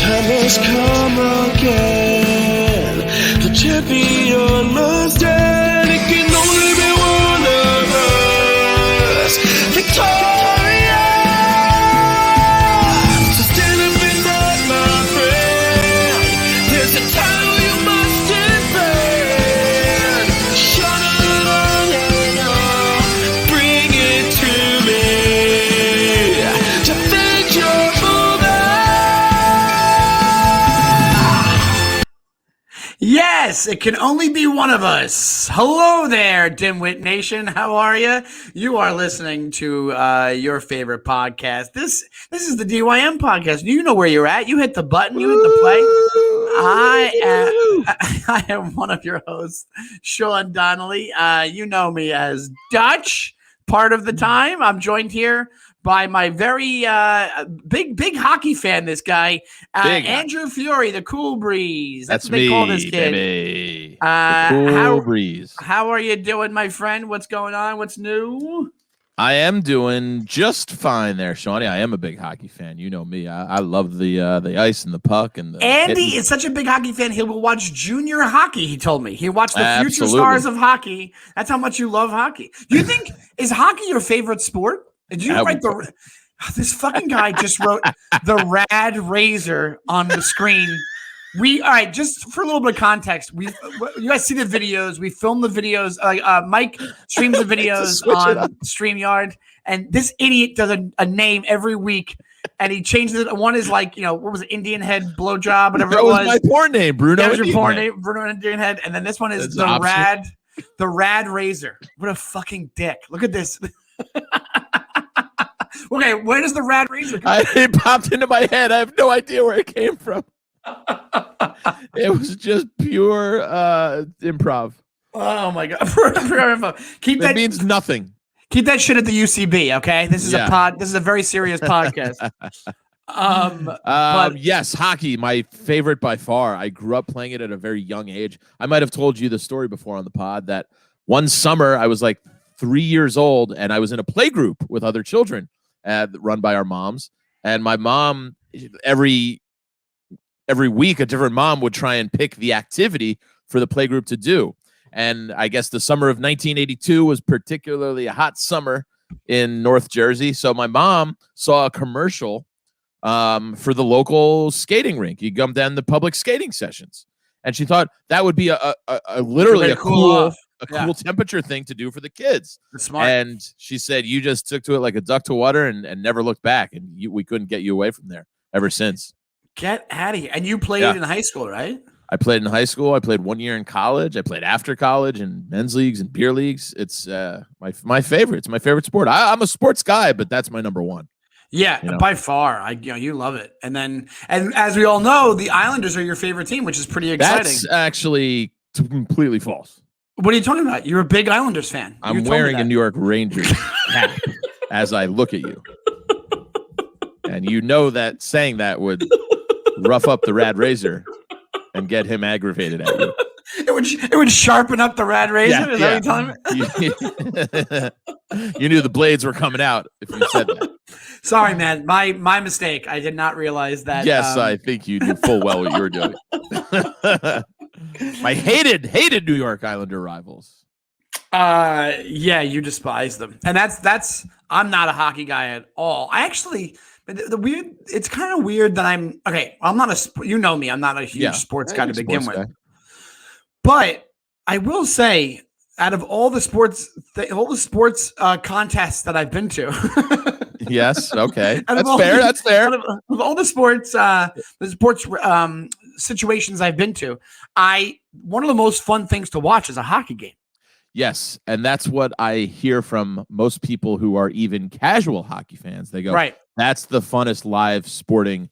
time has come again. The champion must end. It can only be one of us. Victorious. So stand up and fight, my friend. There's a title you must defend. Shut it on and on. Bring it to me. Defend your Yes, it can only be one of us. Hello there, DYM-Nation. How are you? You are listening to your favorite podcast. This is the DYM podcast. You know where you're at. You hit the button. You hit the play. I am one of your hosts, Sean Donnelly. You know me as Dutch part of the time. I'm joined here by my very big hockey fan, this guy, Andrew Fiore, the Cool Breeze. That's what they call this kid. Baby. Cool Breeze. How are you doing, my friend? What's going on? What's new? I am doing just fine there, Shawnee. I am a big hockey fan. You know me. I love the ice and the puck. And Andy is such a big hockey fan. He will watch junior hockey, he told me. He watched the future stars of hockey. That's how much you love hockey. Do you think, is hockey your favorite sport? Did you write this fucking guy just wrote the Rad Razor on the screen. All right, just for a little bit of context, you guys see the videos. We film the videos. Mike streams the videos on StreamYard, and this idiot does a name every week, and he changes it. One is like, what was it, Indian Head Blowjob, whatever it was. That was my porn name, Bruno. That was your porn name, Bruno Indian Head, and then this one is the Rad Razor. What a fucking dick! Look at this. Okay, where does the Rad Razor come from? It popped into my head. I have no idea where it came from. It was just pure improv. Oh my god! Pure improv. That means nothing. Keep that shit at the UCB, okay? This is a pod. This is a very serious podcast. Yes, hockey, my favorite by far. I grew up playing it at a very young age. I might have told you the story before on the pod that one summer I was like 3 years old and I was in a play group with other children run by our moms. And my mom, every week, a different mom would try and pick the activity for the play group to do. And I guess the summer of 1982 was particularly a hot summer in North Jersey. So my mom saw a commercial for the local skating rink. You come down the public skating sessions. And she thought that would be literally a cool temperature thing to do for the kids. That's smart. And she said, you just took to it like a duck to water and never looked back. And we couldn't get you away from there ever since. Get out of here. And you played in high school, right? I played in high school. I played 1 year in college. I played after college in men's leagues and beer leagues. It's my favorite. It's my favorite sport. I'm a sports guy, but that's my number one. Yeah, by far. You love it. And as we all know, the Islanders are your favorite team, which is pretty exciting. That's actually completely false. What are you talking about? You're a big Islanders fan. I'm wearing a New York Rangers hat as I look at you. And you know that saying that would rough up the Rad Razor and get him aggravated at you. It would sharpen up the Rad Razor? Is that what you're telling me? You knew the blades were coming out if you said that. Sorry, man. My mistake. I did not realize that. Yes, I think you knew full well what you were doing. My hated New York Islander rivals. Yeah, you despise them. And that's I'm not a hockey guy at all. I actually it's kind of weird that I'm not you know me, I'm not a huge sports guy to begin with. But I will say, out of all the sports contests that I've been to, yes, okay, that's fair. Of all the sports situations I've been to, one of the most fun things to watch is a hockey game. Yes, and that's what I hear from most people who are even casual hockey fans. They go, right, that's the funnest live sporting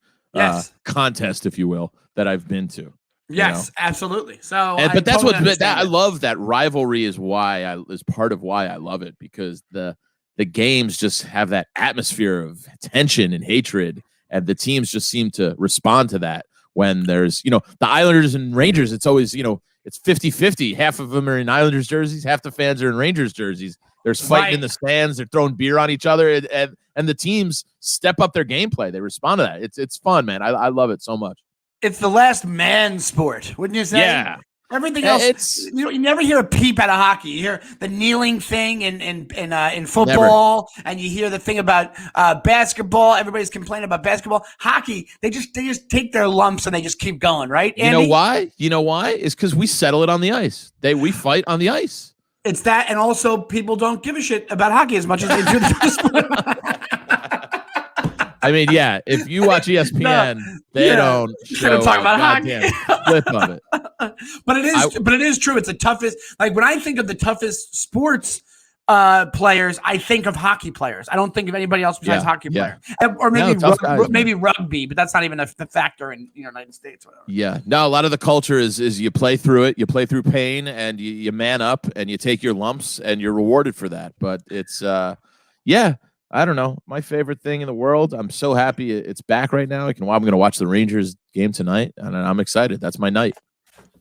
contest, if you will, that I've been to. Yes, absolutely. So, but that's what I love. That rivalry is part of why I love it, because the games just have that atmosphere of tension and hatred, and the teams just seem to respond to that. When there's, the Islanders and Rangers, it's always, it's 50-50. Half of them are in Islanders jerseys, half the fans are in Rangers jerseys, There's fighting in the stands. They're throwing beer on each other, and the teams step up their gameplay. They respond to that. It's fun, man. I love it so much. It's the last man sport, wouldn't you say? Yeah. Everything else, you never hear a peep out of hockey. You hear the kneeling thing in football, and you hear the thing about basketball. Everybody's complaining about basketball. Hockey, they just take their lumps and they just keep going, right? Andy? You know why? It's because we settle it on the ice. We fight on the ice. It's that, and also people don't give a shit about hockey as much as they do the sport. I mean, yeah, if you watch ESPN, they don't talk about hockey. Flip of it. But it is true. It's the toughest. Like when I think of the toughest sports players, I think of hockey players. I don't think of anybody else besides hockey players. Or maybe rugby, but that's not even a factor in the United States. Whatever. Yeah. No, a lot of the culture is you play through it, you play through pain, and you man up, and you take your lumps, and you're rewarded for that. But it's I don't know. My favorite thing in the world. I'm so happy it's back right now. I'm going to watch the Rangers game tonight, and I'm excited. That's my night.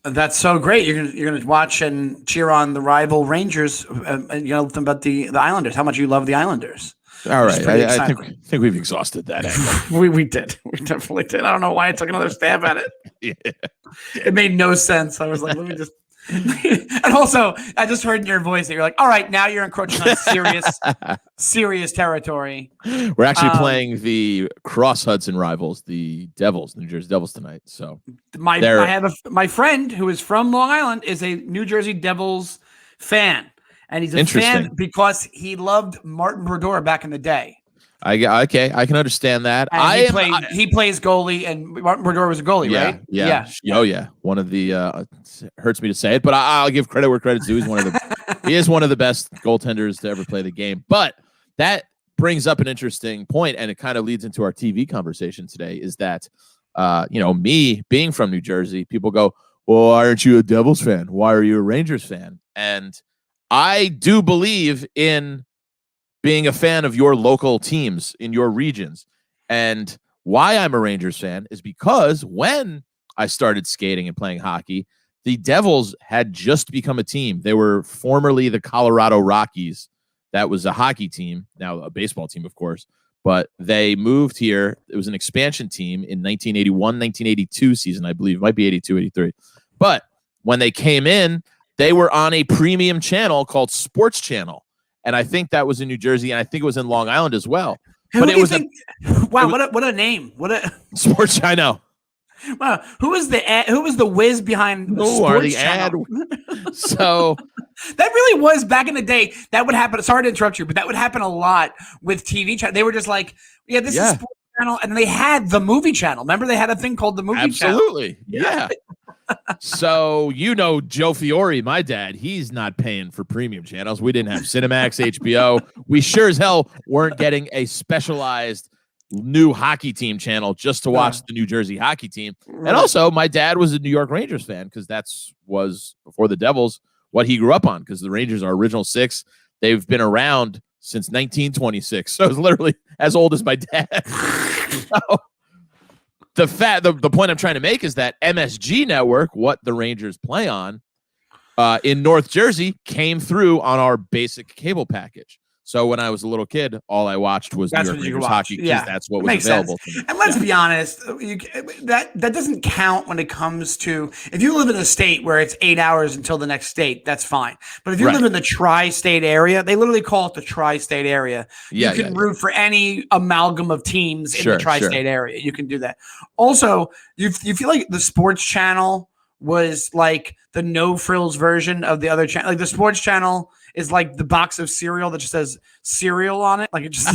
That's so great. You're gonna watch and cheer on the rival Rangers. And about the Islanders. How much you love the Islanders. All right. I think we've exhausted that. we did. We definitely did. I don't know why I took another stab at it. Yeah. It made no sense. I was like, let me just. And also, I just heard in your voice that you're like, all right, now you're encroaching on serious territory. We're actually playing the Cross Hudson rivals, the Devils, New Jersey Devils tonight. So I have my friend who is from Long Island is a New Jersey Devils fan, and he's a fan because he loved Martin Brodeur back in the day. I can understand that. He plays goalie, and Martin Brodeur was a goalie, right? Yeah. Oh yeah. One of the hurts me to say it, but I'll give credit where credit's due. He is one of the best goaltenders to ever play the game. But that brings up an interesting point, and it kind of leads into our TV conversation today. Is that me being from New Jersey, people go, "Well, why aren't you a Devils fan? Why are you a Rangers fan?" And I do believe in being a fan of your local teams in your regions. And why I'm a Rangers fan is because when I started skating and playing hockey, the Devils had just become a team. They were formerly the Colorado Rockies. That was a hockey team, now a baseball team, of course. But they moved here. It was an expansion team in 1981, 1982 season, I believe. It might be 82, 83. But when they came in, they were on a premium channel called Sports Channel. And I think that was in New Jersey, and I think it was in Long Island as well. But it was what a name! What a Sports. I know. Wow, who was the whiz behind the Sports Channel? So that really was back in the day. That would happen. Sorry to interrupt you, but that would happen a lot with TV channel. They were just like, this is Sports Channel, and they had the movie channel. Remember, they had a thing called the movie channel. Absolutely, yeah. So Joe Fiore, my dad, he's not paying for premium channels. We didn't have Cinemax, HBO. We sure as hell weren't getting a specialized new hockey team channel just to watch the New Jersey hockey team. Right. And also, my dad was a New York Rangers fan because was before the Devils what he grew up on, because the Rangers are original six. They've been around since 1926. So it's literally as old as my dad. So, the point I'm trying to make is that MSG Network, what the Rangers play on in North Jersey, came through on our basic cable package. So when I was a little kid, all I watched was New York Rangers hockey because that's what was available to me. And let's be honest, that doesn't count when it comes to, if you live in a state where it's 8 hours until the next state, that's fine. But if you live in the tri-state area, they literally call it the tri-state area. You can root for any amalgam of teams in the tri-state area. You can do that. Also, you feel like the Sports Channel was like the no frills version of the other channel. Like the Sports Channel is like the box of cereal that just says cereal on it. Like it just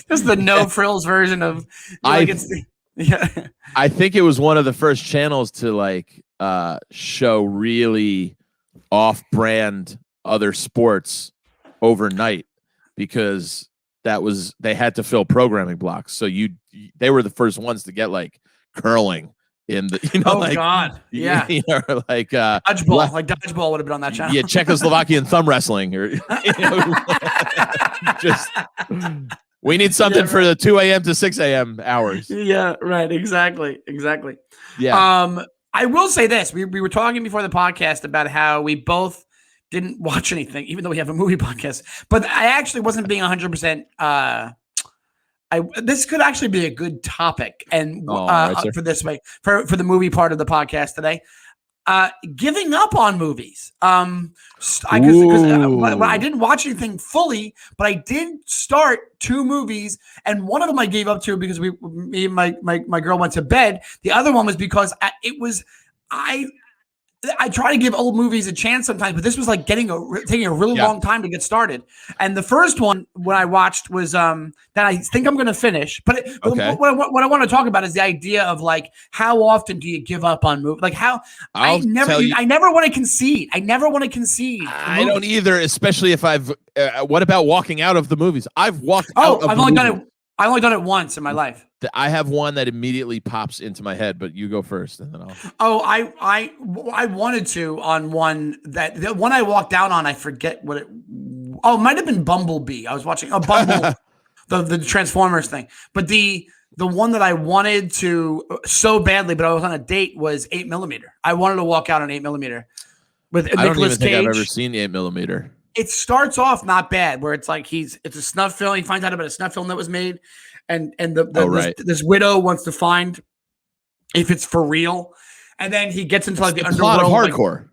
just the no frills version of I think it was one of the first channels to show really off-brand other sports overnight, because they had to fill programming blocks. So they were the first ones to get curling in the God, yeah, like dodgeball, dodgeball would have been on that channel. Yeah, Czechoslovakian thumb wrestling, or just we need something for the 2 a.m. to 6 a.m. hours. Yeah, right, exactly. Yeah. I will say this: we were talking before the podcast about how we both didn't watch anything, even though we have a movie podcast. But I actually wasn't being 100%. This could actually be a good topic, and for this way, for the movie part of the podcast today. Giving up on movies. Because I didn't watch anything fully, but I did start 2 movies, and one of them I gave up to because me and my girl went to bed. The other one was because I try to give old movies a chance sometimes, but this was like taking a really long time to get started. And the first one when I watched was that I think I'm going to finish. But what I want to talk about is the idea of like how often do you give up on movies? Like how I never want to concede. I never want to concede. I don't either, especially if I've. What about walking out of the movies? I've walked. I've only done it once in my life. I have one that immediately pops into my head, but you go first, and then I'll. Oh, I wanted to on one the one I walked out on. I forget what it. Oh, it might have been Bumblebee. I was watching Bumble, the Transformers thing. But the one that I wanted to so badly, but I was on a date was 8mm. I wanted to walk out on 8mm with Nicolas Cage. I don't even think I've ever seen 8mm. It starts off not bad, where it's like it's a snuff film. He finds out about a snuff film that was made. And this widow wants to find if it's for real, and then he gets into like the underworld. Plot of hardcore.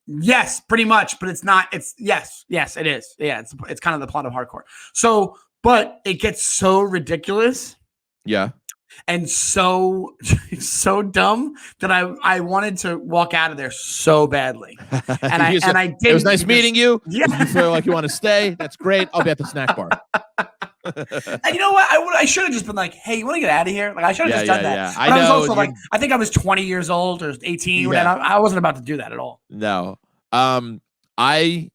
Like, yes, pretty much, but it's not. It's yes, it is. Yeah, it's kind of the plot of hardcore. So, but it gets so ridiculous. Yeah. And so dumb that I wanted to walk out of there so badly, and I did. It was nice meeting you. Yeah. If you feel like you want to stay, that's great. I'll be at the snack bar. And you know what? I should have just been like, "Hey, you want to get out of here?" Like I should have just done that. Yeah. But I was also like, I think I was 20 years old or 18, and I wasn't about to do that at all. No. I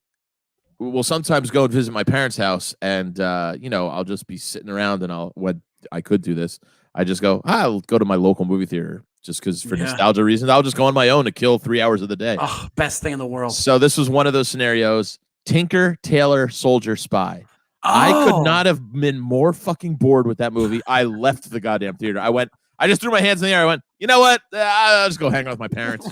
will sometimes go and visit my parents' house, and I'll just be sitting around, and when I could do this, I just go, I'll go to my local movie theater just because for nostalgia reasons. I'll just go on my own to kill 3 hours of the day. Oh, best thing in the world. So this was one of those scenarios. Tinker, Tailor, Soldier, Spy. Oh. I could not have been more fucking bored with that movie. I left the goddamn theater. I just threw my hands in the air. I went, you know what? I'll just go hang out with my parents.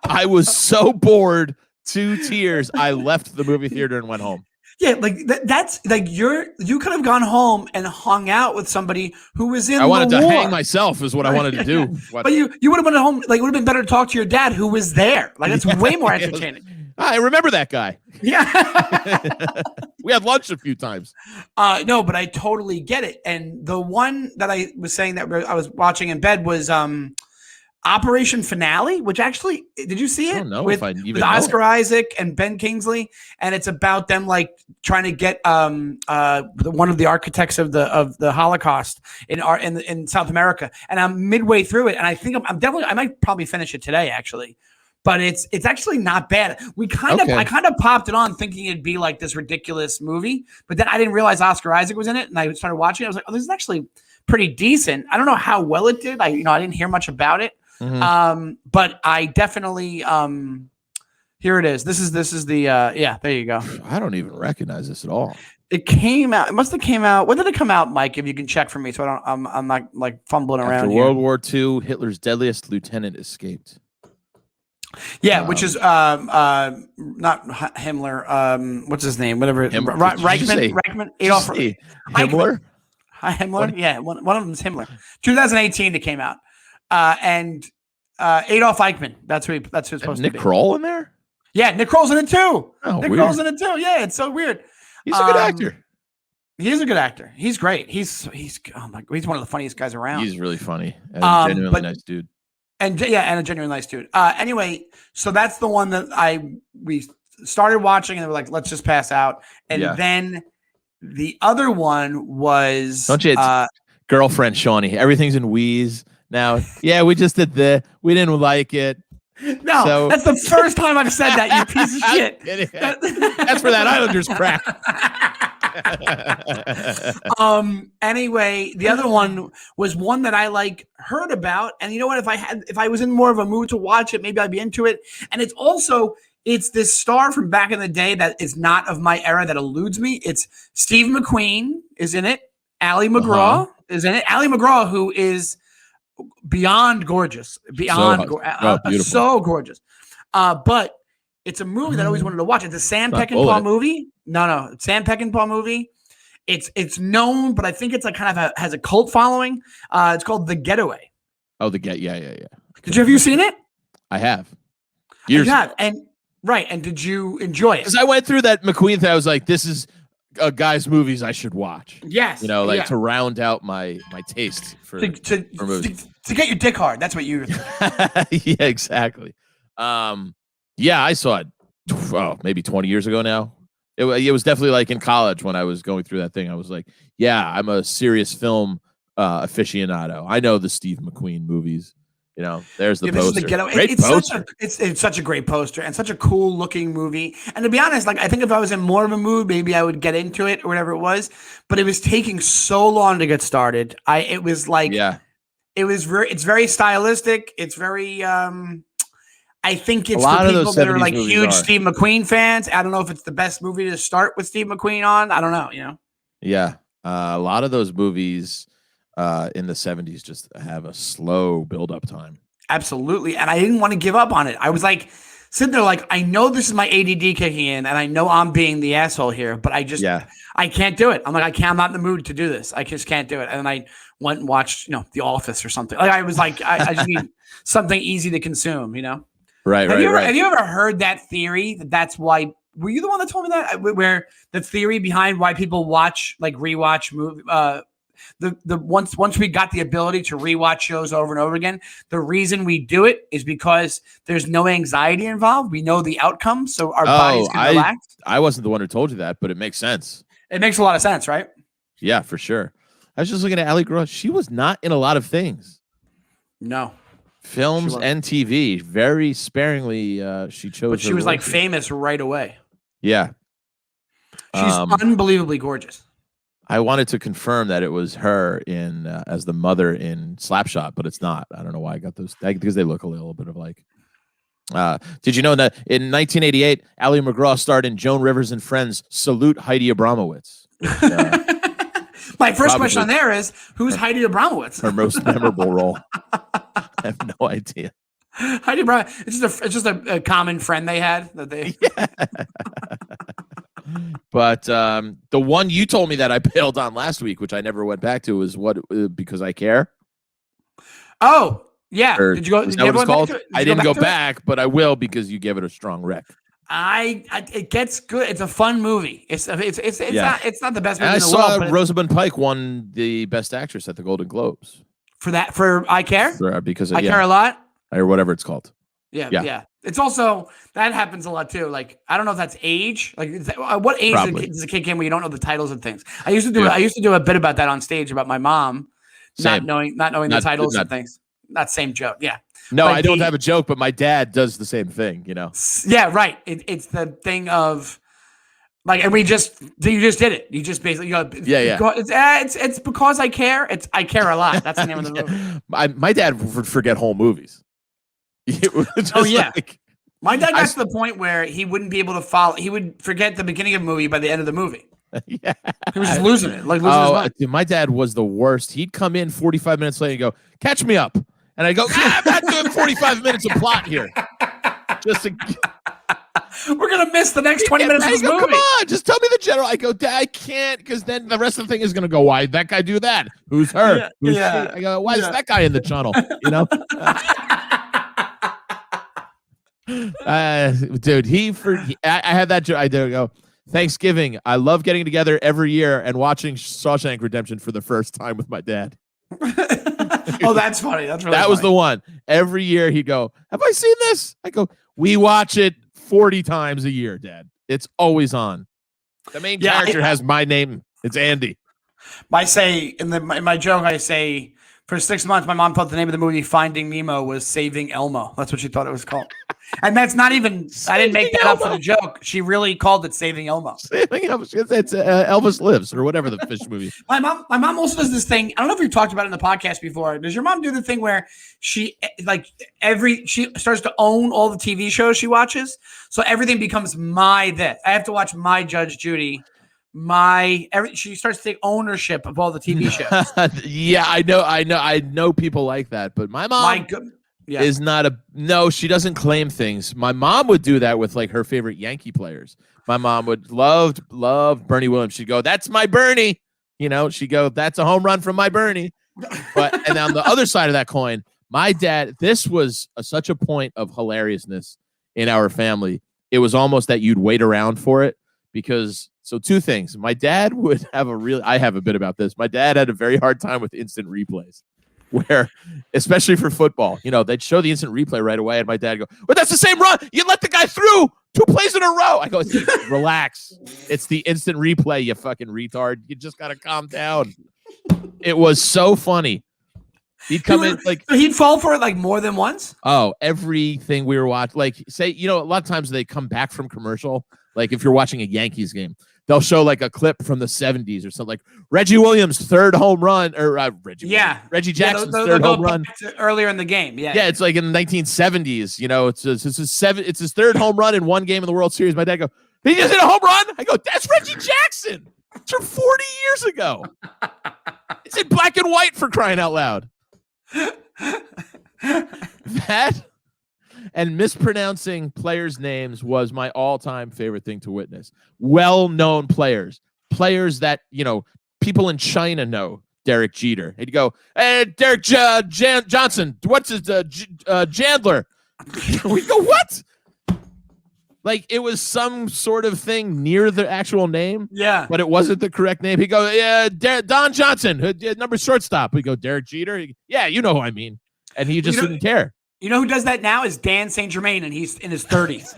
I was so bored. 2 tears. I left the movie theater and went home. Yeah, like that's like you could have gone home and hung out with somebody who was in. I wanted to hang myself, is what I wanted to do. But you would have went home. Like it would have been better to talk to your dad, who was there. Like it's way more entertaining. I remember that guy. Yeah, we had lunch a few times. No, but I totally get it. And the one that I was saying that I was watching in bed was Operation Finale, which actually, did you see it? I don't know with Oscar Isaac and Ben Kingsley, and it's about them like trying to get one of the architects of the Holocaust in South America. And I'm midway through it, and I think I might probably finish it today actually. But it's actually not bad. I kind of popped it on thinking it'd be like this ridiculous movie, but then I didn't realize Oscar Isaac was in it, and I started watching it. I was like, oh, this is actually pretty decent. I don't know how well it did. I didn't hear much about it. Mm-hmm. But I definitely here it is. This is the there you go. I don't even recognize this at all. It came out. It must have came out. When did it come out, Mike? If you can check for me, so I'm not like fumbling around. After World War II, Hitler's deadliest lieutenant escaped. Yeah, which is not Himmler. What's his name? Whatever. Reichman. Adolf Himmler. Himmler. Yeah, one of them is Himmler. 2018 it came out. And Adolf Eichmann. That's who's supposed to be. Nick Kroll in there? Yeah, Nick Kroll's in it too. Oh, Nick Kroll's in it too. Yeah, it's so weird. He's a good actor. He is a good actor. He's great. He's one of the funniest guys around. He's really funny and genuinely nice dude. And a genuinely nice dude. Anyway, so that's the one that we started watching, and they were like, let's just pass out. And then the other one was Girlfriend Shawnee. Everything's in wheeze. Now, we just did we didn't like it. No, so. That's the first time I've said that, you piece of shit. That's for that Islanders crack. Anyway, the other one was one that I heard about, and you know what? If I was in more of a mood to watch it, maybe I'd be into it. And it's this star from back in the day that is not of my era that eludes me. It's Steve McQueen is in it. Ally McGraw is in it. Ally McGraw, who is beyond gorgeous, so gorgeous. But It's a movie that I always wanted to watch. It's a Sam Not Peckinpah Bullet. movie. No, Sam Peckinpah movie. It's known, but I think it's like kind of has a cult following. It's called The Getaway. Oh, yeah. Have you seen it? I have. Years ago. And did you enjoy it? Because I went through that McQueen thing. I was like, this is a guy's movies I should watch. Yes. To round out my taste for movies. To get your dick hard. That's what you Yeah, exactly. I saw it maybe 20 years ago now. It was definitely like in college when I was going through that thing. I was like, yeah, I'm a serious film aficionado. I know the Steve McQueen movies. There's the poster. The Getaway. Great poster. It's such a great poster and such a cool looking movie. And to be honest, like I think if I was in more of a mood, maybe I would get into it or whatever it was. But it was taking so long to get started. It's very stylistic. It's very I think it's for people that are like huge Steve McQueen fans. I don't know if it's the best movie to start with Steve McQueen on. I don't know, Yeah. A lot of those movies in the 70s just have a slow build-up time. Absolutely. And I didn't want to give up on it. I was like sitting there like, I know this is my ADD kicking in and I know I'm being the asshole here, but I can't do it. I'm like, I'm not in the mood to do this. I just can't do it. And then I went and watched, The Office or something. Like I was like, I just need something easy to consume, Right. Have you ever heard that theory? That's why. Were you the one that told me that? Where the theory behind why people rewatch movie? Once we got the ability to rewatch shows over and over again, the reason we do it is because there's no anxiety involved. We know the outcome, so our bodies can relax. I wasn't the one who told you that, but it makes sense. It makes a lot of sense, right? Yeah, for sure. I was just looking at Ali Gross. She was not in a lot of things. No. Films and TV, very sparingly. She chose, but she was like famous right away. Yeah, she's unbelievably gorgeous. I wanted to confirm that it was her in as the mother in Slapshot, but it's not. I don't know why I got those because they look a little bit of like. Did you know that in 1988, Ali McGraw starred in Joan Rivers and Friends' Salute Heidi Abramowitz? My first question on there is, who's Heidi Abramowitz? Her most memorable role. I have no idea. Heidi Abramowitz. It's just a common friend they had that they. Yeah. But the one you told me that I bailed on last week, which I never went back to, is Because I Care. Oh yeah. Did you go? Is that what it's called? I didn't go back, but I will because you gave it a strong rec. It gets good. It's a fun movie. It's not the best movie and in the world. I saw Rosamund Pike won the Best Actress at the Golden Globes for I Care. Because I Care a Lot, or whatever it's called. Yeah. It's also that happens a lot too. Like I don't know if that's age. Like what age does a kid game where you don't know the titles of things? I used to do a bit about that on stage about my mom not knowing the titles of things. Not same joke. Yeah. No, I don't have a joke, but my dad does the same thing, Yeah, right. It's the thing of like, and you just did it. You just basically It's Because I Care. I Care a Lot. That's the name of the movie. My dad would forget whole movies. My dad got to the point where he wouldn't be able to follow. He would forget the beginning of the movie by the end of the movie. Yeah, he was just losing it. Like losing his mind. Dude, my dad was the worst. He'd come in 45 minutes later and go, "Catch me up." And I go, I'm not doing 45 minutes of plot here. We're going to miss the next 20 minutes of this movie. Come on, just tell me the general. I go, Dad, I can't, because then the rest of the thing is going to go, why did that guy do that? Who's her? Who's she? I go, why is that guy in the channel? Dude, I had that joke. I did go, Thanksgiving, I love getting together every year and watching Shawshank Redemption for the first time with my dad. Oh, that's funny. That's really that was the one. Every year he'd go, have I seen this? I go, we watch it 40 times a year, Dad. It's always on. The main character has my name. It's Andy. In my joke, I say, for 6 months, my mom thought the name of the movie Finding Nemo was Saving Elmo. That's what she thought it was called. And that's not even, I didn't make that up for the joke. She really called it Saving Elmo. Saving Elmo. It's Elvis Lives or whatever the fish movie. My mom also does this thing. I don't know if you've talked about it in the podcast before. Does your mom do the thing where she starts to own all the TV shows she watches? So everything becomes I have to watch My Judge Judy. She starts to take ownership of all the TV shows. Yeah, I know people like that, but my mom is not a no. She doesn't claim things. My mom would do that with like her favorite Yankee players. My mom would love Bernie Williams. She'd go, "That's my Bernie." You know, she'd go, "That's a home run from my Bernie." But and on the other side of that coin, my dad. This was such a point of hilariousness in our family. It was almost that you'd wait around for it because. So two things. My dad would have I have a bit about this. My dad had a very hard time with instant replays. Where, especially for football, you know, they'd show the instant replay right away, and my dad go, "But that's the same run. You let the guy through 2 plays in a row." I go, "Relax. It's the instant replay, you fucking retard. You just gotta calm down." It was so funny. He'd come in like so he'd fall for it like more than once. Oh, everything we were watching, like say, you know, a lot of times they come back from commercial. Like if you're watching a Yankees game, they'll show like a clip from the 70s or something like Reggie Williams' third home run or Reggie Jackson's third home run earlier in the game. Yeah. Yeah. It's like in the 1970s, you know, it's his third home run in one game in the World Series. My dad go, "He just hit a home run?" I go, "That's Reggie Jackson. It's from 40 years ago. It's in black and white for crying out loud." That and mispronouncing players' names was my all-time favorite thing to witness. Well-known players that, you know, people in China know. Derek Jeter. He'd go, "Hey, Derek Johnson. What's his Chandler?" We go, "What?" Like it was some sort of thing near the actual name. Yeah, but it wasn't the correct name. He'd go, "Yeah, Don Johnson, number shortstop." We go, "Derek Jeter." Yeah, you know who I mean. And he just didn't care. You know who does that now is Dan St. Germain, and he's in his 30s.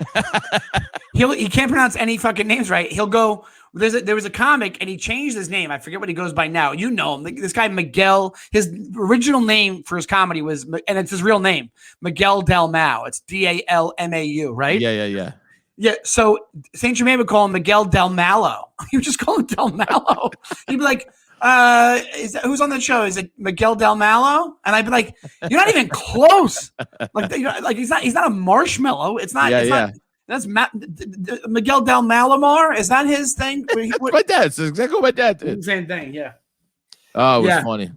He can't pronounce any fucking names right. He'll go. There was a comic, and he changed his name. I forget what he goes by now. You know him. This guy Miguel. His original name for his comedy was, and it's his real name, Miguel Dalmau. It's Dalmau, right? Yeah. So St. Germain would call him Miguel Del Malo. He would just call him Del Malo. He'd be like, who's on the show? Is it Miguel Del Malo? And I'd be like, "You're not even close." Like he's not a marshmallow. It's not. Not. That's Miguel Del Malamar. Is that his thing? That's my dad. It's exactly what my dad did. Same thing. Yeah. Oh, it was funny.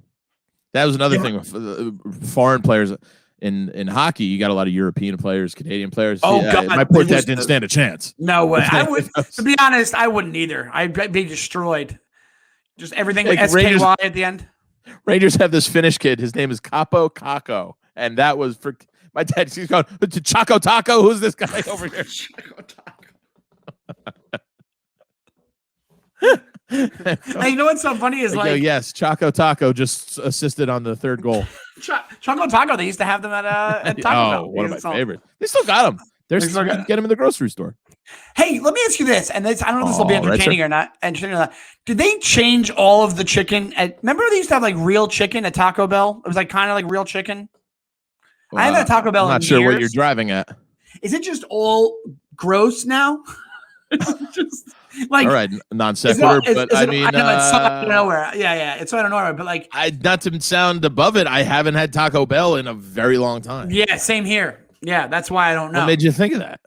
That was another thing with foreign players in hockey. You got a lot of European players, Canadian players. Oh God, my poor dad didn't stand a chance. No way. I would. To be honest, I wouldn't either. I'd be destroyed. Just everything like with SKY at the end. Rangers have this Finnish kid. His name is Capo Kakko, and that was for my dad. He's going to Choco Taco. Who's this guy over here? Choco Taco. Hey, you know what's so funny is like yes, Choco Taco just assisted on the third goal. Choco Taco. They used to have them at Taco Bell. One of my favorites. They still got them. They still get them in the grocery store. Hey, let me ask you this, and this, I don't know if this will be entertaining or not. Did they change all of the chicken? Remember they used to have like real chicken at Taco Bell? It was like kind of like real chicken. I haven't had Taco Bell. I'm not sure what you're driving at. Is it just all gross now? Just like all right, non sequitur, but I mean, I know it's so out of nowhere. Yeah, it's so out of nowhere. But like, not to sound above it, I haven't had Taco Bell in a very long time. Yeah, same here. Yeah, that's why I don't know. What made you think of that?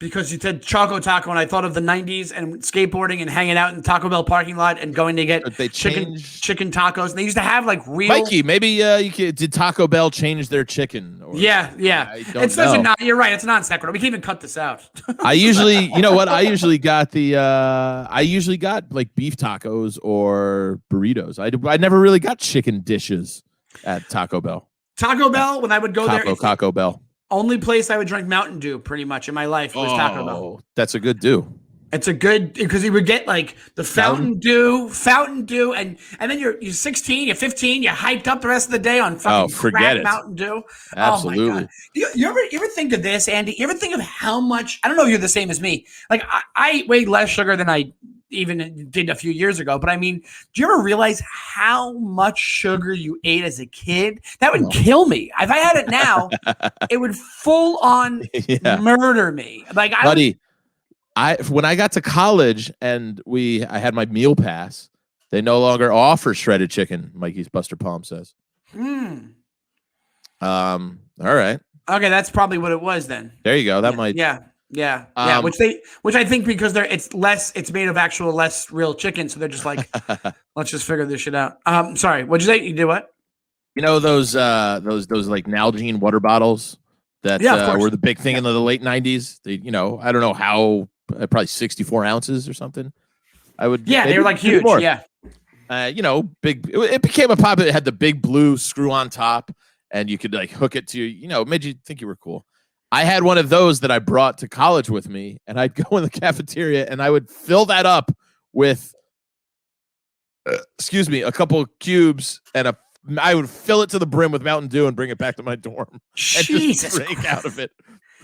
Because you said Choco Taco, and I thought of the '90s and skateboarding and hanging out in the Taco Bell parking lot and going to get chicken tacos. And they used to have like real. Mikey, maybe did Taco Bell change their chicken? Or, yeah. It's such a non. You're right. It's a non sequitur. We can even cut this out. I usually, you know what? I usually got like beef tacos or burritos. I never really got chicken dishes at Taco Bell. Taco Bell, when I would go there, Taco Bell. Only place I would drink Mountain Dew pretty much in my life was Taco Bell. That's a good dew. It's a good because you would get like the Fountain Dew, and then you're 16, you're 15, you're hyped up the rest of the day on fucking forget it. Mountain Dew. Absolutely. Oh my God. You ever think of this, Andy? You ever think of how much? I don't know if you're the same as me. Like I weigh less sugar than I even did a few years ago. But I mean, do you ever realize how much sugar you ate as a kid? That would kill me. If I had it now, it would full on murder me. Like, buddy, when I got to college and I had my meal pass, they no longer offer shredded chicken. Mikey's Buster Palm says. All right. Okay, that's probably what it was then. There you go. That might. Yeah. Which I think because it's made of actual less real chicken, so they're just like, let's just figure this shit out. Sorry, what'd you say? You did what? You know those like Nalgene water bottles that were the big thing in the late 90s. They, I don't know how, probably 64 ounces or something. They were like huge. More. Yeah. Big. It became a pop. It had the big blue screw on top, and you could like hook it to, it made you think you were cool. I had one of those that I brought to college with me, and I'd go in the cafeteria and I would fill that up with, a couple cubes, and I would fill it to the brim with Mountain Dew and bring it back to my dorm. Jesus and just drink out of it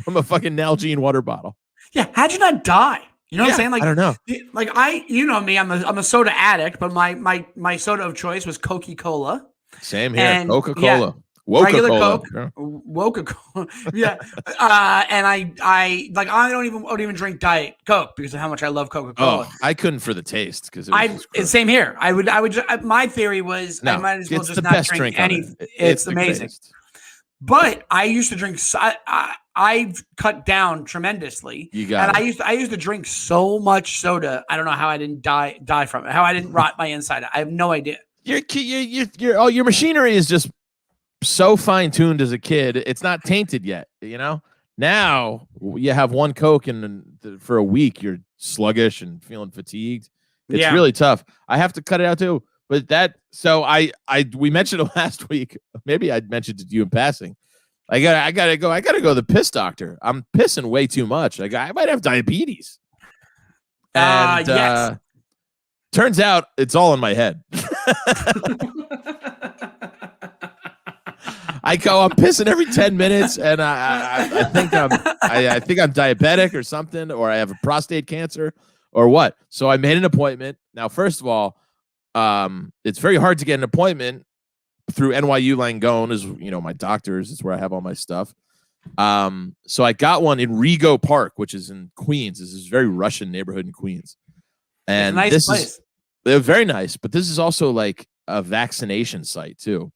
from a fucking Nalgene water bottle. Yeah, how'd you not die? You know what I'm saying? Like, I don't know. Like you know me, I'm a soda addict, but my soda of choice was Coca-Cola. Same here, and, Coca-Cola. Regular Coke, Coca-Cola, yeah. And I don't even drink Diet Coke because of how much I love Coca-Cola. Oh, I couldn't for the taste because same here. I would. My theory was I might as well just not drink anything. It's amazing. Greatest. But I used to drink. I've cut down tremendously. I used to drink so much soda. I don't know how I didn't die from it. How I didn't rot my inside. I have no idea. Your machinery is just so fine-tuned as a kid. It's not tainted yet, Now you have one Coke and for a week you're sluggish and feeling fatigued. It's really tough. I have to cut it out too. But we mentioned it last week. Maybe I mentioned it to you in passing. I gotta go to the piss doctor. I'm pissing way too much. I might have diabetes. And yes. Turns out it's all in my head. I'm pissing every 10 minutes, and I think I'm diabetic or something, or I have a prostate cancer, or what. So I made an appointment. Now, first of all, it's very hard to get an appointment through NYU Langone, is my doctor's. It's where I have all my stuff. So I got one in Rego Park, which is in Queens. This is a very Russian neighborhood in Queens, and nice place. They're very nice. But this is also like a vaccination site too.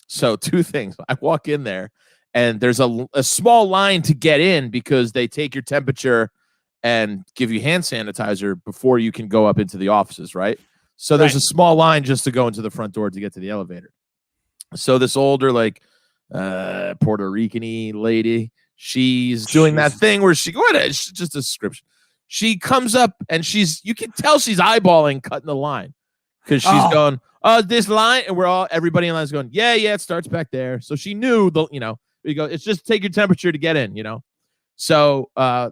So two things. I walk in there, and there's a small line to get in because they take your temperature and give you hand sanitizer before you can go up into the offices, right? So there's a small line just to go into the front door to get to the elevator. So this older, like Puerto Rican-y lady, she's doing that thing where it's just a description. She comes up and you can tell she's eyeballing cutting the line because she's going, this line, and everybody in line is going, yeah, it starts back there. So she knew you go, it's just take your temperature to get in, So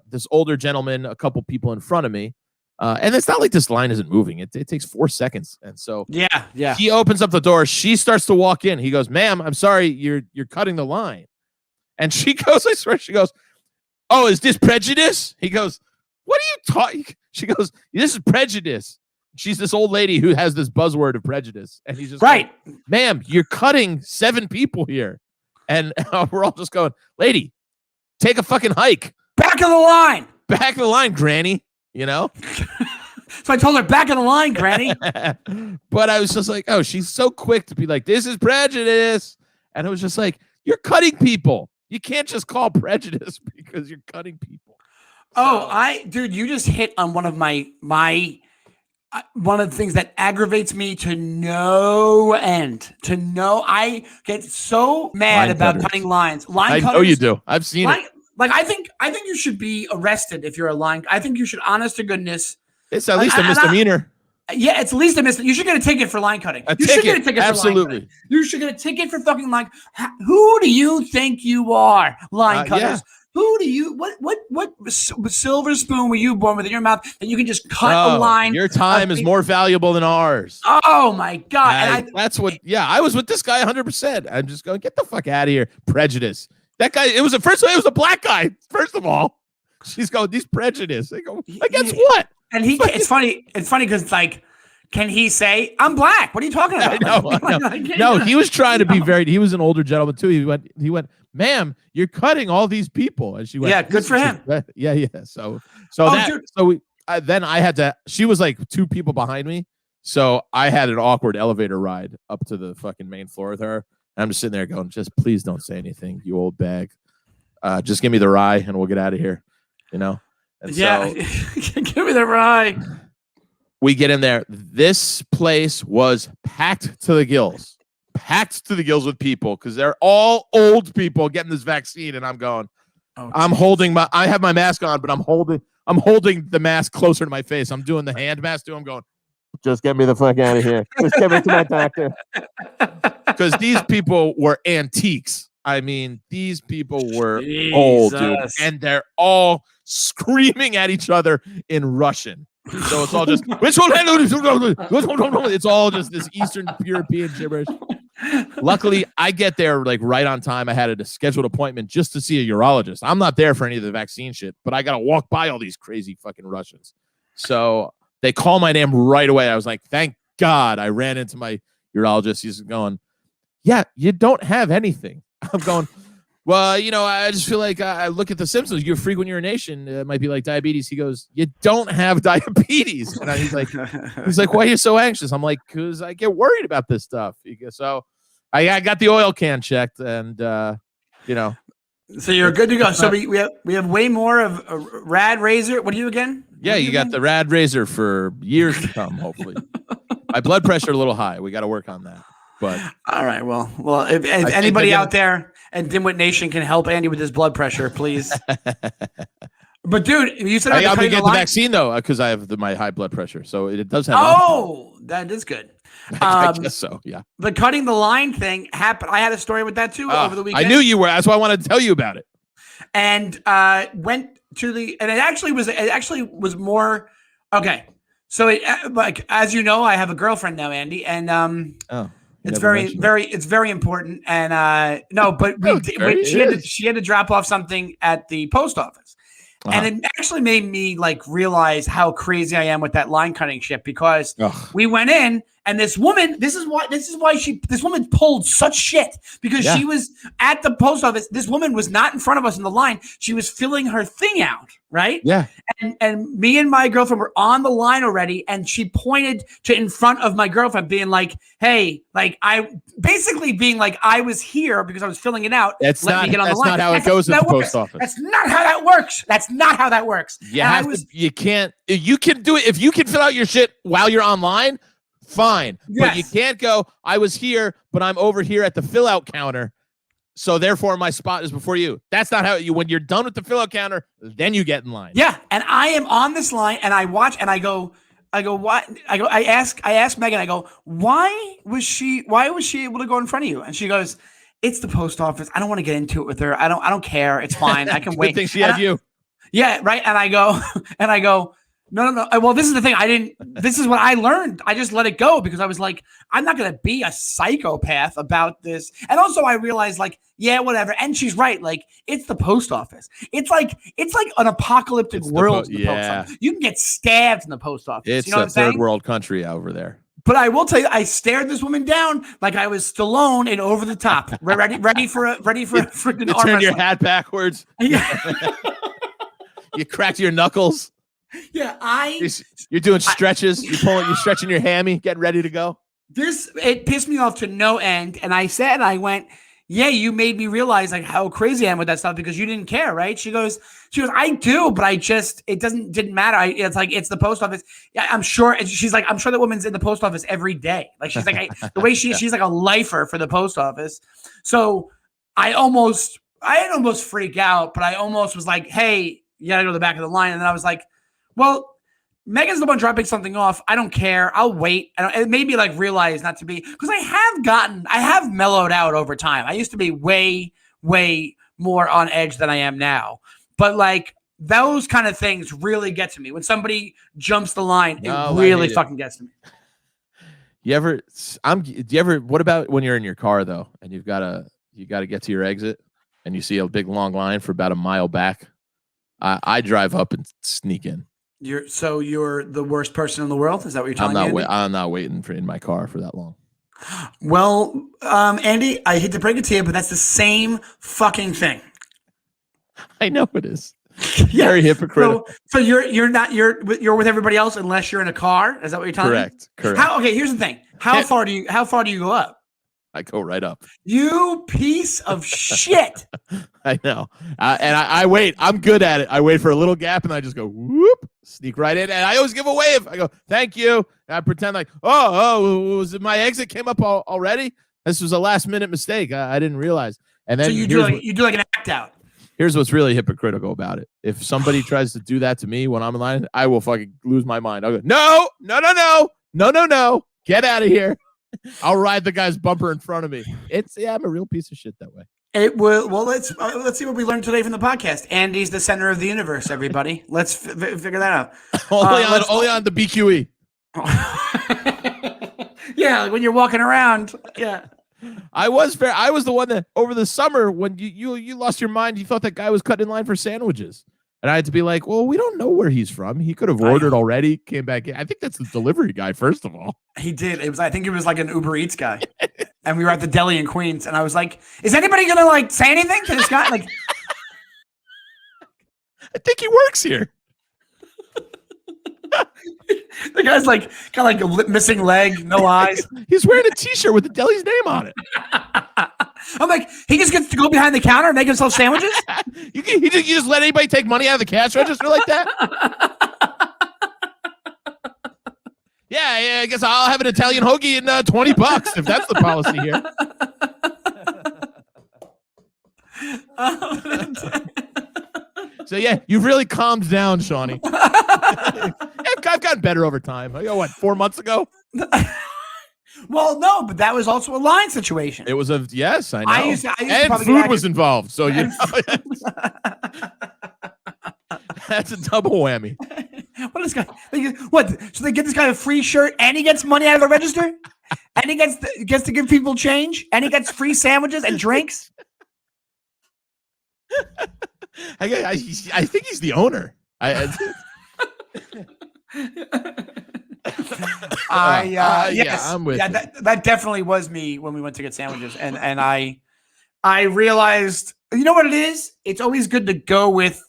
this older gentleman, a couple people in front of me, and it's not like this line isn't moving. It takes 4 seconds. And so he opens up the door. She starts to walk in. He goes, ma'am, I'm sorry, you're cutting the line. And she goes, I swear, she goes, oh, is this prejudice? He goes, what are you talking? She goes, this is prejudice. She's this old lady who has this buzzword of prejudice. And he's just right. Going, ma'am, you're cutting 7 people here. And we're all just going, lady, take a fucking hike. Back of the line. Back of the line, granny. So I told her, back of the line, granny. But I was just like, oh, she's so quick to be like, this is prejudice. And I was just like, you're cutting people. You can't just call prejudice because you're cutting people. So, dude, you just hit on one of my one of the things that aggravates me to no end. I get so mad about cutting lines. I know you do. I've seen it. Like I think you should be arrested if you're a line. I think you should, honest to goodness. It's at least a misdemeanor. Yeah, it's at least a misdemeanor. You should get a ticket for line cutting. You should get a ticket absolutely. For line cutting. You should get a ticket for fucking line. Who do you think you are, line cutters? Yeah. Who do you? What silver spoon were you born with in your mouth that you can just cut a line? Your time is more valuable than ours. Oh my god! That's what. Yeah, I was with this guy 100%. I'm just going, get the fuck out of here. Prejudice. That guy. It was a black guy. First of all, she's going, these prejudice. I go, against what? And it's funny. It's funny because like, can he say I'm black? What are you talking about? No, he was trying to be very. He was an older gentleman too. He went, ma'am, you're cutting all these people, and she went, yeah, good for him. Yeah. So then I had to. She was like 2 people behind me, so I had an awkward elevator ride up to the fucking main floor with her. And I'm just sitting there going, just please don't say anything, you old bag. Just give me the rye, and we'll get out of here. And yeah, so, give me the rye. We get in there. This place was packed to the gills. packed to the gills with people because they're all old people getting this vaccine, and I'm going. I have my mask on, but I'm holding the mask closer to my face. I'm doing the hand mask too. I'm going. Just get me the fuck out of here. Just get me to my doctor. Because these people were antiques. I mean, these people were old, dude. And they're all screaming at each other in Russian. So it's all just, it's all just this Eastern European gibberish. Luckily, I get there like right on time. I had a scheduled appointment just to see a urologist. I'm not there for any of the vaccine shit, but I got to walk by all these crazy fucking Russians. So they call my name right away. I was like, thank God. I ran into my urologist. He's going, yeah, you don't have anything. I'm going, well, I just feel like I look at the symptoms. You have frequent urination. It might be like diabetes. He goes, you don't have diabetes. And he's like, why are you so anxious? I'm like, because I get worried about this stuff. He goes, so I got the oil can checked, and So you're good to go. So we have way more of a Rad Razor. What are you again? Yeah, you got the Rad Razor for years to come, hopefully. My blood pressure a little high. We got to work on that. But all right, well, if anybody out there and DYM-Nation can help Andy with his blood pressure, please. But dude, you said I'm gonna get the vaccine though because I have my high blood pressure, so it does have. Oh, that is good. I guess so. Yeah. The cutting the line thing happened. I had a story with that too over the weekend. I knew you were. That's why I wanted to tell you about it. And went to it actually was more okay. So like as you know, I have a girlfriend now, Andy, and it's very important. And she had to drop off something at the post office. And it actually made me like realize how crazy I am with that line cutting shit because we went in and this woman pulled such shit because she was at the post office. This woman was not in front of us in the line. She was filling her thing out. Right. Yeah. And me and my girlfriend were on the line already. And she pointed to in front of my girlfriend being like, hey, like I was here because I was filling it out. That's not how it goes at the post office. That's not how that works. That's not how that works. You can do it. If you can fill out your shit while you're online, fine. Yes. But you can't go, I was here, but I'm over here at the fill out counter. So therefore my spot is before you. That's not how when you're done with the fill out counter, then you get in line. Yeah. And I am on this line and I watch and I go, what? I ask Megan, I go, why was she able to go in front of you? And she goes, it's the post office. I don't want to get into it with her. I don't care. It's fine. I can wait. Good thing she had you. Yeah. Right. And I go, no. Well, this is the thing. This is what I learned. I just let it go because I was like, I'm not going to be a psychopath about this. And also I realized like, yeah, whatever. And she's right. Like it's the post office. It's like an apocalyptic world. Post office. You can get stabbed in the post office. It's a third world country over there. But I will tell you, I stared this woman down like I was Stallone and over the top, ready for an you turn your hat backwards. Yeah. You cracked your knuckles. Yeah, you're doing stretches. You're stretching your hammy, getting ready to go. It pissed me off to no end. And I went, yeah, you made me realize like how crazy I am with that stuff because you didn't care, right? She goes, I do, but it didn't matter. It's like, it's the post office. Yeah, I'm sure. She's like, I'm sure that woman's in the post office every day. Like she's like, the way she's like a lifer for the post office. So I almost freak out, but I almost was like, hey, you gotta go to the back of the line. And then I was like, well, Megan's the one dropping something off. I don't care. I'll wait. It made me like realize not to be because I have mellowed out over time. I used to be way, way more on edge than I am now. But like those kind of things really get to me. When somebody jumps the line, it really fucking gets to me. What about when you're in your car though, and you gotta get to your exit and you see a big long line for about a mile back? I drive up and sneak in. You're the worst person in the world? Is that what you're telling me? I'm not waiting in my car for that long. Well, Andy, I hate to break it to you, but that's the same fucking thing. I know it is. Yeah. Very hypocritical. So you're with everybody else unless you're in a car. Is that what you're telling me? Correct. Okay, here's the thing. How far do you go up? I go right up. You piece of shit. I know. And I wait. I'm good at it. I wait for a little gap and I just go whoop, sneak right in. And I always give a wave. I go, thank you. And I pretend like, was it my exit came up already? This was a last minute mistake. I didn't realize. And then so you do like an act out. Here's what's really hypocritical about it. If somebody tries to do that to me when I'm in line, I will fucking lose my mind. I'll go, no. Get out of here. I'll ride the guy's bumper in front of me. I'm a real piece of shit that way. It will. Well, let's see what we learned today from the podcast. Andy's the center of the universe, everybody. Let's figure that out. only on the BQE. Yeah, like when you're walking around. Yeah. I was the one that over the summer when you lost your mind, you thought that guy was cutting in line for sandwiches. And I had to be like, well, we don't know where he's from. He could have ordered already, came back in. I think that's the delivery guy, first of all. He did. I think it was like an Uber Eats guy. And we were at the deli in Queens, and I was like, is anybody gonna like say anything to this guy? Like, I think he works here. The guy's like got like a missing leg, no eyes. He's wearing a t-shirt with the deli's name on it. I'm like, he just gets to go behind the counter and make himself sandwiches? You just let anybody take money out of the cash register like that? Yeah, I guess I'll have an Italian hoagie and $20 if that's the policy here. So yeah, you've really calmed down, Shawnee. I've gotten better over time. What, 4 months ago? Well, no, but that was also a line situation. It was yes, I know. I used to and food was involved, so you know. That's a double whammy. What is this guy? What? So they get this guy a free shirt, and he gets money out of the register, and he gets to give people change, and he gets free sandwiches and drinks. I think he's the owner. Yes, I'm with you. That definitely was me when we went to get sandwiches, and I realized, you know what it is? It's always good to go with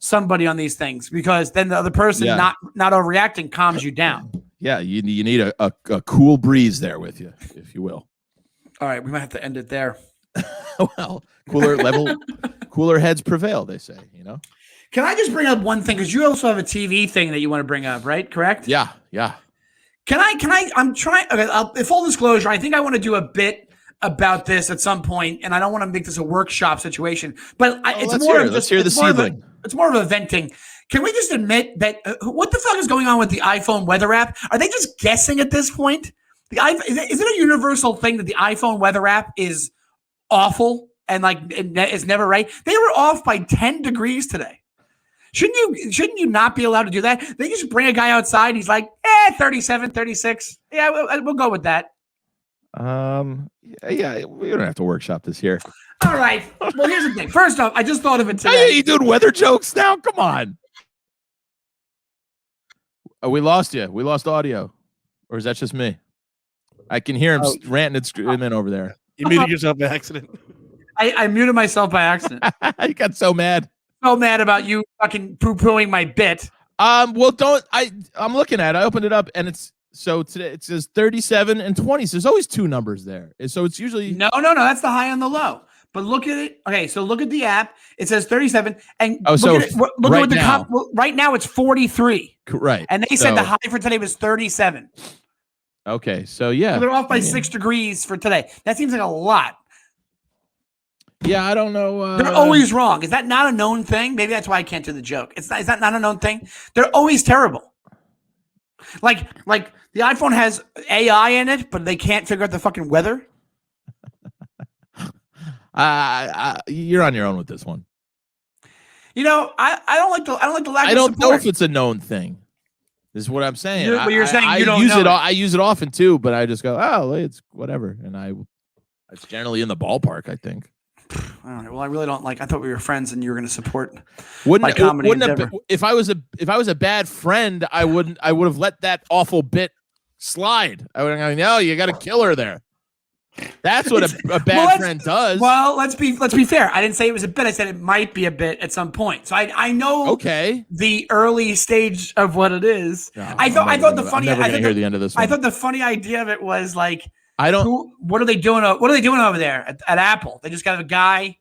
somebody on these things because then the other person not overreacting calms you down. Yeah, you need a cool breeze there with you, if you will. All right, we might have to end it there. Well, cooler heads prevail, they say, you know. Can I just bring up one thing? Because you also have a TV thing that you want to bring up, right? Correct? Yeah. Can I? I'm trying. Okay, full disclosure, I think I want to do a bit about this at some point, and I don't want to make this a workshop situation. But let's hear the seedling. It's more of a venting. Can we just admit that what the fuck is going on with the iPhone weather app? Are they just guessing at this point? Is it a universal thing that the iPhone weather app is awful and like it's never right? They were off by 10 degrees today. Shouldn't you not be allowed to do that? They just bring a guy outside and he's like, 37, 36. Yeah, we'll go with that. Yeah, we don't have to workshop this here. All right. Well, here's the thing. First off, I just thought of it today. Hey, you doing weather jokes now? Come on. Oh, we lost you. We lost audio. Or is that just me? I can hear him ranting and screaming over there. You muted yourself by accident. I muted myself by accident. You got so mad. So mad about you fucking poo-pooing my bit. I'm looking at it. I opened it up and today it says 37 and 20. So there's always two numbers there. So it's usually No, that's the high and the low. But look at it. Okay, so look at the app. It says 37 and right now it's 43. Right. And they said the high for today was 37. Okay, so yeah. So they're off by 6 degrees for today. That seems like a lot. Yeah, I don't know. They're always wrong. Is that not a known thing? Maybe that's why I can't do the joke. Is that not a known thing? They're always terrible. Like the iPhone has AI in it, but they can't figure out the fucking weather. You're on your own with this one. You know, I don't like the lack of support. I don't know if it's a known thing. This is what I'm saying. You're saying you don't use know it. I use it often too, but I just go, it's whatever, and it's generally in the ballpark, I think. All right. Well, I really don't like. I thought we were friends, and you were going to support my comedy endeavor. If I was a bad friend, I would have let that awful bit slide. I would have gone, no, you got to kill her there. That's what a bad friend does. Well, let's be fair. I didn't say it was a bit. I said it might be a bit at some point. So I know the early stage of what it is. No, I thought the funny. I'm never gonna hear the end of this one. I thought the funny idea of it was like, what are they doing? What are they doing over there at Apple? They just got a guy.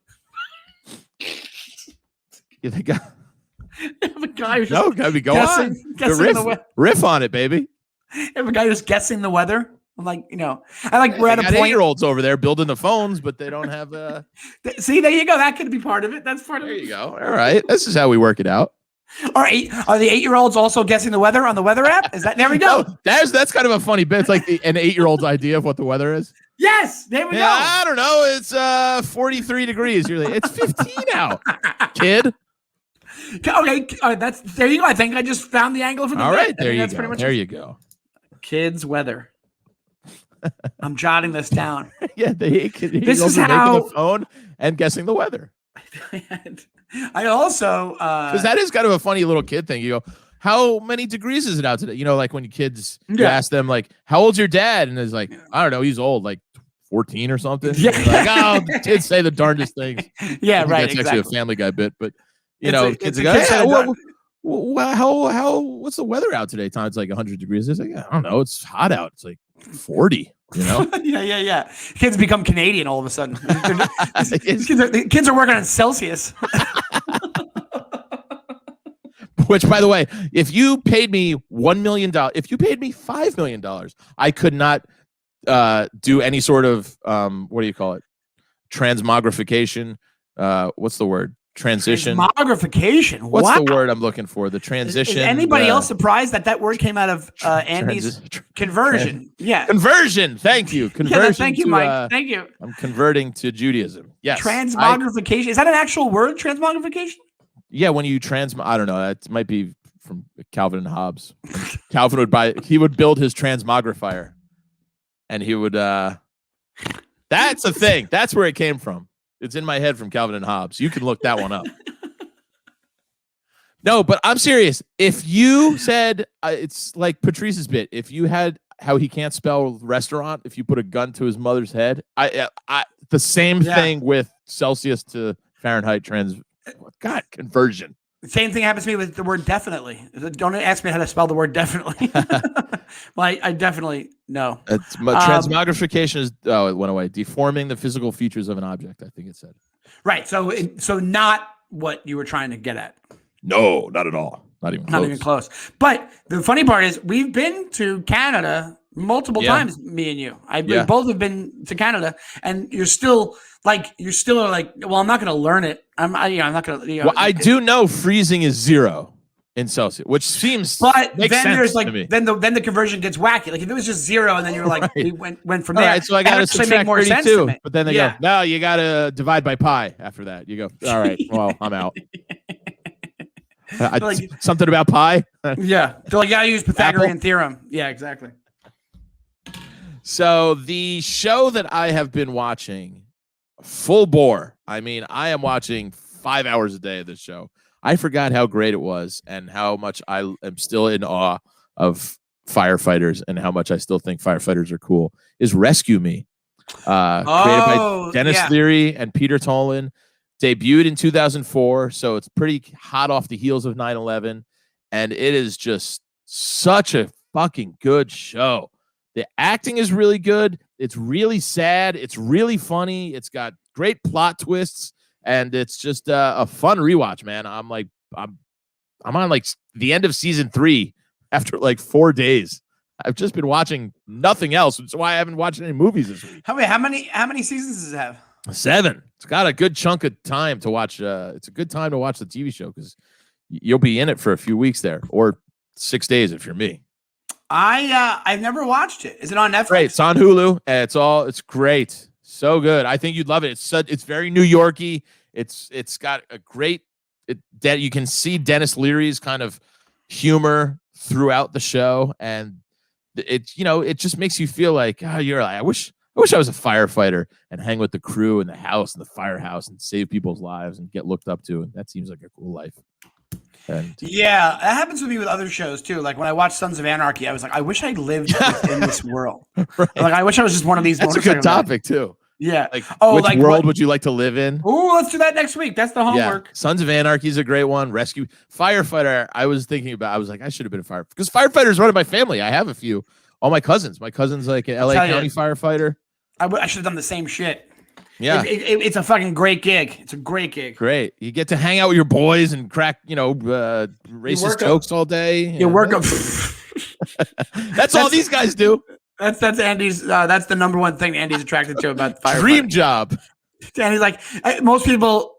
You think? Have a guy who's just go on. Riff on it, baby. Have a guy who's guessing the weather. I'm like, I like we're at a point. 8-year-olds over there building the phones, but they don't have See, there you go. That could be part of it. That's part of it. There you go. All right. This is how we work it out. Are the 8-year-olds also guessing the weather on the weather app? Is that there we go? No, that's kind of a funny bit. It's like an 8-year-old's idea of what the weather is. Yes, there we go. I don't know. It's 43 degrees. You're like, it's 15 out, kid. Okay, that's there you go. I think I just found the angle for the All right, there you go. There you go. Kids weather. I'm jotting this down. Yeah, this is how making the phone and guessing the weather. I also because that is kind of a funny little kid thing. You go, how many degrees is it out today? Like when kids you ask them like, how old's your dad? And it's like, I don't know, he's old, like 14 or something. Yeah. Like, oh, kids say the darndest things. Yeah, right. That's actually a Family Guy bit, but kids go, what's the weather out today? Tom, it's like 100 degrees. It's like, I don't know, it's hot out. It's like 40. Yeah. Kids become Canadian all of a sudden. Kids are working on Celsius. Which, by the way, if you paid me $1 million, if you paid me $5 million, I could not do any sort of what do you call it? Transmogrification. What's the word? Transition. Transmogrification. What's the word I'm looking for? The transition. Is anybody else surprised that word came out of Andy's conversion? Yeah. Conversion. Thank you. Conversion. Thank you, Mike. Thank you. I'm converting to Judaism. Yes. Transmogrification. Is that an actual word? Transmogrification? Yeah. When you I don't know. That might be from Calvin and Hobbes. Calvin would build his transmogrifier, and he would. That's a thing. That's where it came from. It's in my head from Calvin and Hobbes. You can look that one up. No, but I'm serious. If you said, it's like Patrice's bit, if you had how he can't spell restaurant, if you put a gun to his mother's head, the same thing with Celsius to Fahrenheit conversion. The same thing happens to me with the word definitely. Don't ask me how to spell the word definitely. Well, I definitely know. Transmogrification is, it went away. Deforming the physical features of an object, I think it said. Right. So not what you were trying to get at. No, not at all. Not even close. But the funny part is we've been to Canada multiple times, me and you. We both have been to Canada, and you're still like, well, I'm not going to learn it. I'm not going to. Well, I do know freezing is 0 in Celsius, which seems. But makes then sense there's like to me. then the conversion gets wacky. Like if it was just 0 and then you're like we went from there. All right, so I got to subtract more 32. sense to me. But then they go, no, you got to divide by pi after that. You go, all right, well, I'm out. Something about pi. Yeah, they're like, I use Pythagorean theorem. Yeah, exactly. So the show that I have been watching, full bore. I mean, I am watching 5 hours a day of this show. I forgot how great it was and how much I am still in awe of firefighters and how much I still think firefighters are cool. Is Rescue Me, created by Dennis Leary and Peter Tolan. Debuted in 2004, so it's pretty hot off the heels of 9/11, and it is just such a fucking good show. The acting is really good. It's really sad. It's really funny. It's got great plot twists, and it's just a fun rewatch, man. I'm on like the end of season 3 after like 4 days. I've just been watching nothing else. That's why I haven't watched any movies this week. How many seasons does it have? 7. It's got a good chunk of time to watch. It's a good time to watch the TV show because you'll be in it for a few weeks there, or 6 days if you're me. I've never watched it. Is it on Netflix? Great. It's on Hulu. It's great. So good. I think you'd love it. It's very New Yorky. It's got a great. You can see Dennis Leary's kind of humor throughout the show, and it just makes you feel like I wish I was a firefighter and hang with the crew in the house, in the firehouse, and save people's lives and get looked up to. And that seems like a cool life. And yeah, that happens with me with other shows too. Like when I watched Sons of Anarchy, I was like, I wish I lived in this world. Right. Like I wish I was just one of these. That's a good topic too. Yeah. Which world would you like to live in? Oh, let's do that next week. That's the homework. Yeah. Sons of Anarchy is a great one. Rescue firefighter. I was thinking about. I was like, I should have been a firefighter because firefighters run in my family. I have a few. All my cousins. My cousin's like an LA County firefighter. I should have done the same shit. Yeah, it's a fucking great gig. It's a great gig. Great. You get to hang out with your boys and crack, racist jokes all day. You work up. That's all these guys do. That's Andy's. That's the number one thing Andy's attracted to about firefighting. Dream job. And he's like, most people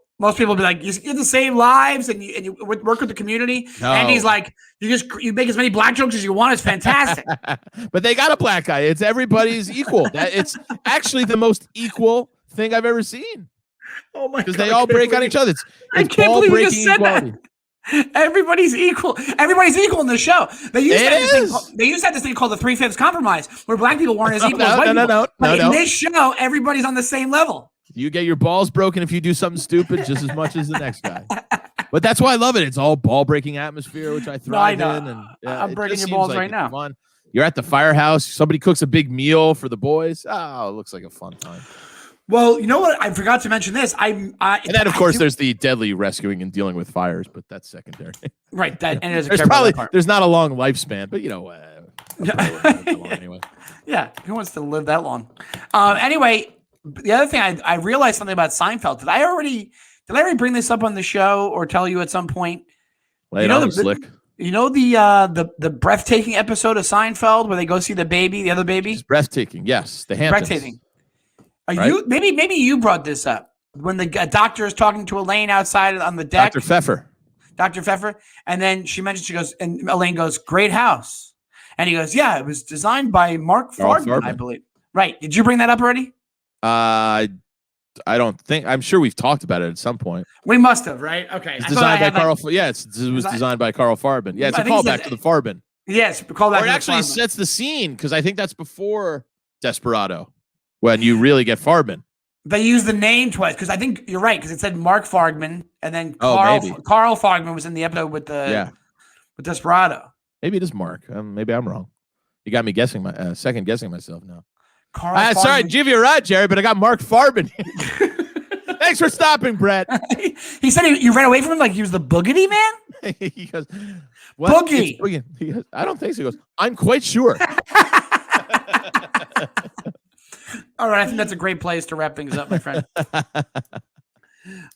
be like, you get the same lives and you work with the community. No. And he's like, you make as many black jokes as you want. It's fantastic. But they got a black guy. It's everybody's equal. It's actually the most equal thing I've ever seen. Oh my God! Because they all break on each other. I can't believe you just said that. Everybody's equal. Everybody's equal in the show. They used to have this thing called the 3/5 compromise, where black people weren't as equal as white people. But in this show, everybody's on the same level. You get your balls broken if you do something stupid just as much as the next guy. But that's why I love it. It's all ball breaking atmosphere, which I thrive in. And I'm breaking your balls right now. Fun. You're at the firehouse. Somebody cooks a big meal for the boys. Oh, it looks like a fun time. Well, you know what? I forgot to mention this. And then, of course, there's the deadly rescuing and dealing with fires, but that's secondary. Right. There's not a long lifespan, but anyway. Yeah. Who wants to live that long? Anyway, the other thing I realized something about Seinfeld. Did I already bring this up on the show or tell you at some point? Slick. You know the breathtaking episode of Seinfeld where they go see the other baby? It's breathtaking. Yes, the Hamptons. Breathtaking. Maybe you brought this up when the doctor is talking to Elaine outside on the deck. Dr. Pfeffer, and then she goes, and Elaine goes, "Great house," and he goes, "Yeah, it was designed by Mark Farben, I believe." Right? Did you bring that up already? I don't think. I'm sure we've talked about it at some point. We must have, right? Okay. It's designed by Carl. Yeah, it was designed by Carl Farben. Yeah, it's a callback to the Farben. Yes, callback. Or it actually sets the scene because I think that's before Desperado. When you really get Farben. They use the name twice because I think you're right because it said Mark Farben and then Carl Farben was in the episode with Desperado. Maybe it is Mark. Maybe I'm wrong. You got me guessing second guessing myself now. Sorry to give you a ride, Jerry, but I got Mark Farben. Thanks for stopping, Brett. He said you ran away from him like he was the boogity man. He goes, what? Boogie. He goes, I don't think so. He goes, I'm quite sure. All right, I think that's a great place to wrap things up, my friend.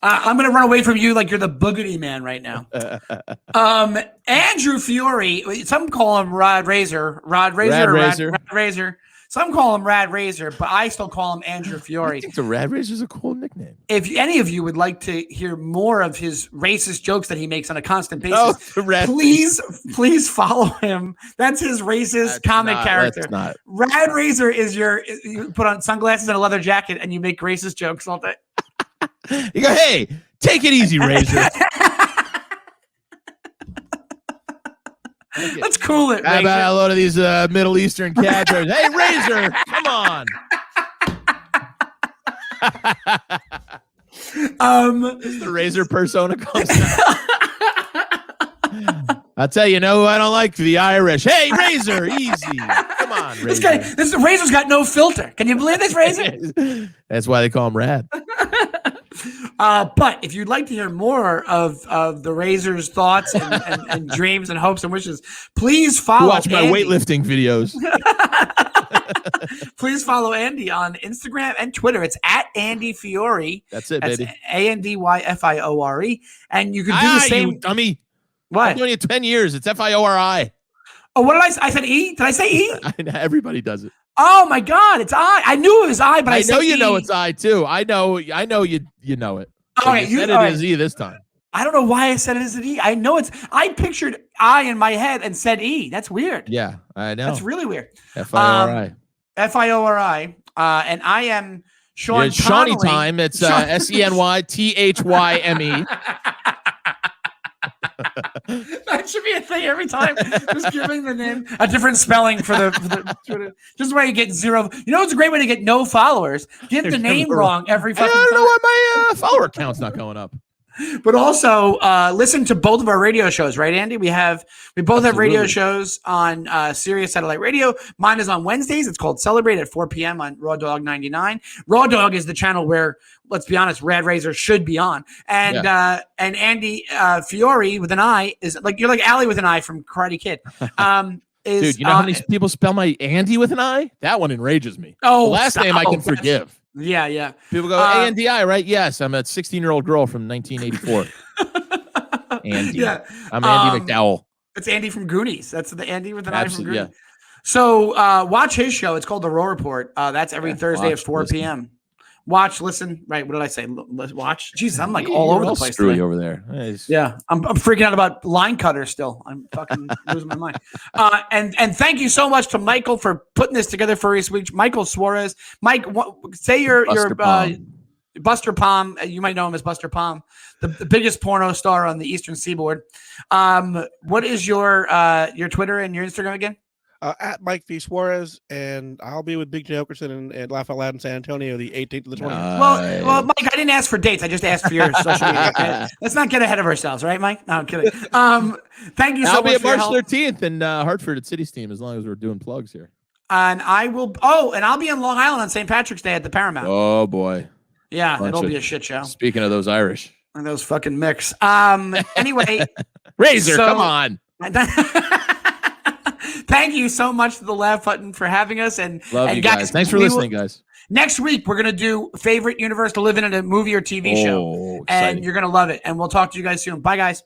I'm going to run away from you like you're the boogity man right now. Andrew Fiore, some call him Rad Razor. Some call him Rad Razor, but I still call him Andrew Fiore. I think the Rad Razor is a cool nickname. If any of you would like to hear more of his racist jokes that he makes on a constant basis, please follow him. That's his racist comic character. Rad Razor is you put on sunglasses and a leather jacket and you make racist jokes all day. You go, hey, take it easy, Razor. Let's cool it. How about a load of these Middle Eastern cadres? Hey, Razor, come on. The Razor persona comes out. I'll tell you, no, I don't like the Irish. Hey, Razor, easy. Come on, Razor. This Razor's got no filter. Can you believe this, Razor? That's why they call him Rad. But if you'd like to hear more of the Razor's thoughts and dreams and hopes and wishes, please follow Watch my weightlifting videos. Please follow Andy on Instagram and Twitter. It's at Andy Fiore. That's it, baby. ANDYFIORE. And you can do the same. You dummy. What? I'm doing it 10 years. It's FIORI. Oh, what did I said E? Did I say E? Everybody does it. Oh my God, it's I. I knew it was I, but I know you E. know it's I too. I know you know it. Okay, you said it as E this time. I don't know why I said it as an E. I know I pictured I in my head and said E. That's weird. Yeah, I know. That's really weird. FIORI. FIORI. And I am Sean Shawnee time. It's SENYTHYME. That should be a thing every time. Just giving the name a different spelling for the just where you get zero. You know, it's a great way to get no followers. Give the name wrong every fucking time. I don't know why my follower count's not going up. But also listen to both of our radio shows, right, Andy? We both have radio shows on Sirius Satellite Radio. Mine is on Wednesdays. It's called Celebrate at 4 p.m. on Raw Dog 99. Raw Dog is the channel where, let's be honest, Rad Razor should be on. And and Andy Fiore with an I is like you're like Allie with an I from Karate Kid. Dude, you know how many people spell my Andy with an I? That one enrages me. Oh, the last name I can forgive. Yeah. People go, A-N-D-I, right? Yes, I'm a 16-year-old girl from 1984. Andy. Yeah. I'm Andy McDowell. It's Andy from Goonies. That's the Andy with an I from Goonies. Yeah. So watch his show. It's called The Raw Report. That's every Thursday at 4 p.m. Watch, listen. Right. What did I say? Watch. Jeez, I'm like all over the place. Screwy over there. Nice. Yeah. I'm freaking out about line cutters still. I'm fucking losing my mind. And thank you so much to Michael for putting this together for this week. Michael Suarez. Mike, say your Buster Palm. You might know him as Buster Palm, the biggest porno star on the Eastern Seaboard. What is your Twitter and your Instagram again? At Mike V. Suarez, and I'll be with Big J. Okerson and Laugh Out Loud in San Antonio the 18th to the 20th. Well, Mike, I didn't ask for dates. I just asked for your social media. Okay? Let's not get ahead of ourselves, right, Mike? No, I'm kidding. Thank you so much. I'll be at March 13th in Hartford at City Steam as long as we're doing plugs here. And I will. Oh, and I'll be in Long Island on St. Patrick's Day at the Paramount. Oh boy. Yeah, it'll be a shit show. Speaking of those Irish and those fucking mix. Anyway, Razor, come on. Thank you so much to the Laugh Button for having us. And love you guys. Thanks for listening, guys. Next week, we're going to do favorite universe to live in a movie or TV show. Exciting. And you're going to love it. And we'll talk to you guys soon. Bye, guys.